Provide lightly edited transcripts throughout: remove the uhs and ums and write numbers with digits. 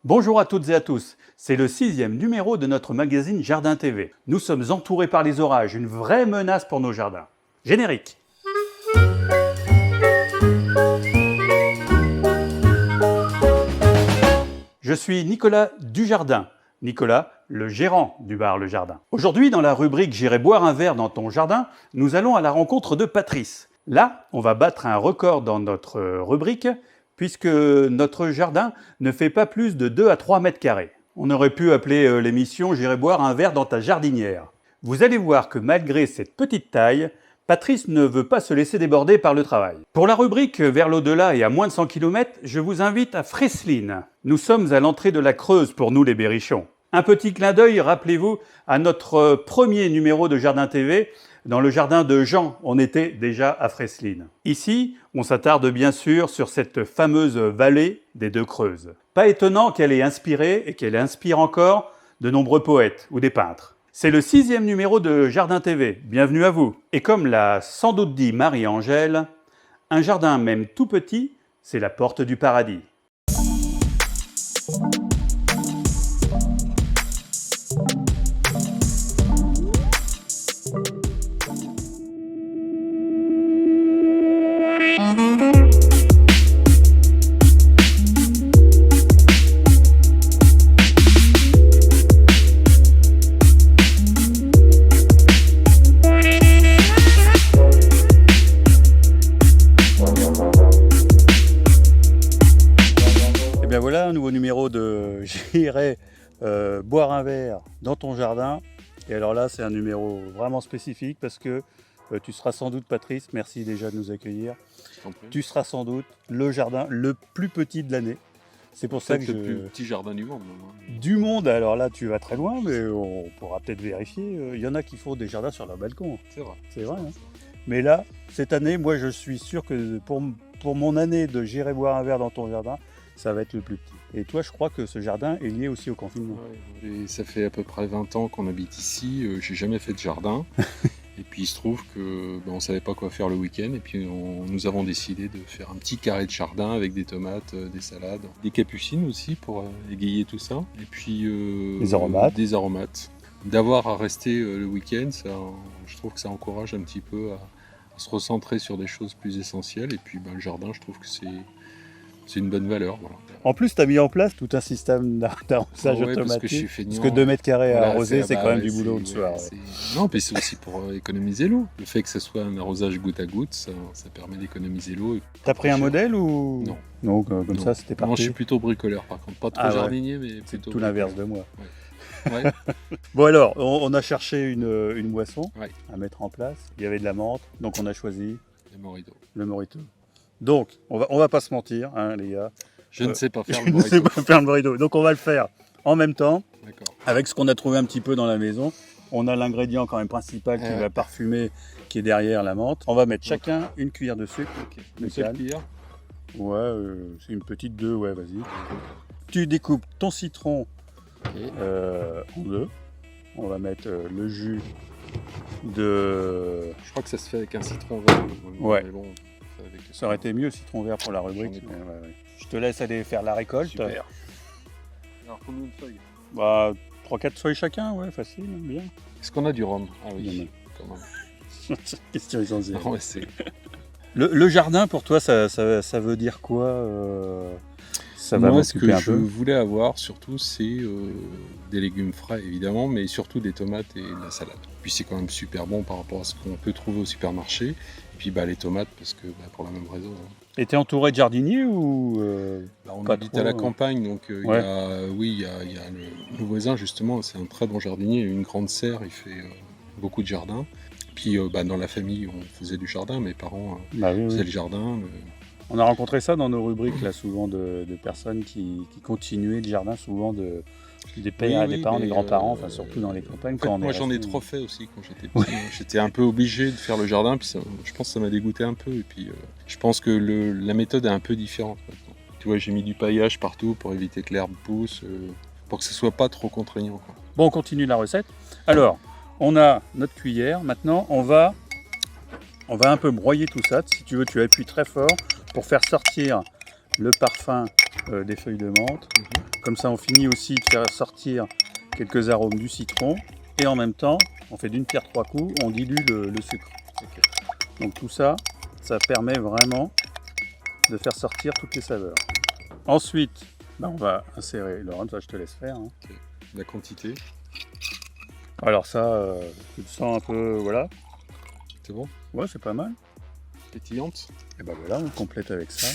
Bonjour à toutes et à tous, c'est le 6e numéro de notre magazine Jardin TV. Nous sommes entourés par les orages, une vraie menace pour nos jardins. Générique. Je suis Nicolas Dujardin. Nicolas, le gérant du bar Le Jardin. Aujourd'hui, dans la rubrique J'irai boire un verre dans ton jardin, nous allons à la rencontre de Patrice. Là, on va battre un record dans notre rubrique, puisque notre jardin ne fait pas plus de 2 à 3 mètres carrés. On aurait pu appeler l'émission J'irai boire un verre dans ta jardinière. Vous allez voir que malgré cette petite taille, Patrice ne veut pas se laisser déborder par le travail. Pour la rubrique Vers l'au-delà et à moins de 100 km, je vous invite à Fresline. Nous sommes à l'entrée de la Creuse pour nous les Berrichons. Un petit clin d'œil, rappelez-vous, à notre premier numéro de Jardin TV, dans le jardin de Jean, on était déjà à Fresline. Ici, on s'attarde bien sûr sur cette fameuse vallée des Deux Creuses. Pas étonnant qu'elle ait inspiré et qu'elle inspire encore de nombreux poètes ou des peintres. C'est le 6e numéro de Jardin TV, bienvenue à vous. Et comme l'a sans doute dit Marie-Angèle, un jardin même tout petit, c'est la porte du paradis. Et bien voilà un nouveau numéro de J'irai boire un verre dans ton jardin. Et alors là, c'est un numéro vraiment spécifique parce que tu seras sans doute, Patrice, merci déjà de nous accueillir. Tu seras sans doute le jardin le plus petit de l'année. C'est pour ça que le plus petit jardin du monde. Du monde, alors là tu vas très loin, mais on pourra peut-être vérifier. Il y en a qui font des jardins sur leur balcon. C'est vrai. C'est vrai. Hein. Mais là, cette année, moi je suis sûr que pour mon année de J'irai boire un verre dans ton jardin, ça va être le plus petit. Et toi, je crois que ce jardin est lié aussi au confinement. Ouais, et ça fait à peu près 20 ans qu'on habite ici. J'ai jamais fait de jardin. Et puis il se trouve que on savait pas quoi faire le week-end. Et puis nous avons décidé de faire un petit carré de jardin avec des tomates, des salades, des capucines aussi pour égayer tout ça. Et puis des aromates. Des aromates. D'avoir à rester le week-end, je trouve que ça encourage un petit peu à se recentrer sur des choses plus essentielles. Et puis le jardin, je trouve que c'est une bonne valeur. Voilà. En plus, tu as mis en place tout un système d'arrosage automatique. Parce que 2 mètres carrés à arroser, c'est quand même du boulot le soir. Non, mais c'est aussi pour économiser l'eau. Le fait que ce soit un arrosage goutte à goutte, ça permet d'économiser l'eau. T'as pris un modèle ou Non. Non, comme ça, c'était parti. Non, je suis plutôt bricoleur par contre. Pas trop jardinier, mais plutôt. C'est tout l'inverse de moi. Ouais. Ouais. Bon alors, on a cherché une boisson à mettre en place. Il y avait de la menthe, donc on a choisi le Morito. Donc, on va pas se mentir, hein, les gars. Je ne sais pas faire le Morito. Je ne sais pas faire le Morito. Donc on va le faire en même temps, avec ce qu'on a trouvé un petit peu dans la maison. On a l'ingrédient quand même principal qui va parfumer, qui est derrière la menthe. On va mettre chacun une cuillère de sucre. Une seule cuillère ? Ouais, c'est une petite 2, ouais, vas-y. Tu découpes ton citron en 2. On va mettre le jus de... Je crois que ça se fait avec un citron vert. Ouais. Bon, ça aurait été mieux le citron vert pour la rubrique. Ouais. Je te laisse aller faire la récolte. Super. Alors combien de feuilles ? 3-4 feuilles chacun, ouais, facile, bien. Est-ce qu'on a du rhum ? Ah oui, quand même. Question essentielle. Non, le jardin, pour toi, ça veut dire quoi Moi, ce que je voulais avoir, surtout, c'est des légumes frais, évidemment, mais surtout des tomates et de la salade. Puis c'est quand même super bon par rapport à ce qu'on peut trouver au supermarché. Et puis les tomates, parce que pour la même raison. Et t'es entouré de jardiniers ou on habite à la campagne, donc il y a le voisin, justement, c'est un très bon jardinier, une grande serre, il fait beaucoup de jardin. Puis dans la famille, on faisait du jardin, mes parents faisaient le jardin. On a rencontré ça dans nos rubriques, là, souvent de personnes qui continuaient le jardin, souvent des pères, des parents, des grands-parents, enfin surtout dans les campagnes. En fait, moi j'en ai trop fait aussi quand j'étais petit. J'étais un peu obligé de faire le jardin, puis je pense que ça m'a dégoûté un peu. Et puis je pense que la méthode est un peu différente maintenant. Tu vois, j'ai mis du paillage partout pour éviter que l'herbe pousse, pour que ce soit pas trop contraignant, quoi. Bon, on continue la recette. Alors, on a notre cuillère. Maintenant, on va un peu broyer tout ça. Si tu veux, tu appuies très fort pour faire sortir le parfum des feuilles de menthe. Comme ça, on finit aussi de faire sortir quelques arômes du citron. Et en même temps, on fait d'une pierre trois coups, on dilue le sucre. Ok. Donc tout ça, ça permet vraiment de faire sortir toutes les saveurs. Ensuite, on va insérer, Laurent, ça je te laisse faire. Hein. La quantité, Alors ça, tu le sens un peu, voilà. c'est bon? Ouais, c'est pas mal. Pétillante? Et ben voilà, on complète avec ça.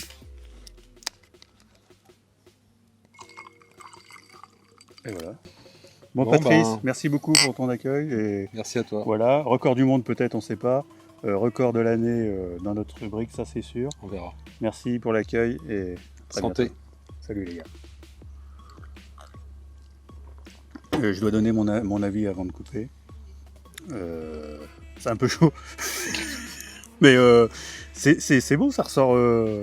Et voilà. Bon, Patrice, merci beaucoup pour ton accueil. Et Merci à toi. voilà, record du monde peut-être, on ne sait pas. Record de l'année dans notre rubrique, ça c'est sûr. On verra. Merci pour l'accueil et à très Santé. bientôt. Salut les gars. Je dois donner mon avis avant de couper. C'est un peu chaud. Mais c'est beau, ça ressort. Ouais,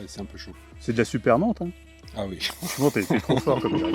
c'est un peu chaud. C'est de la super menthe. Hein. Ah oui. Franchement, t'es trop fort comme ça.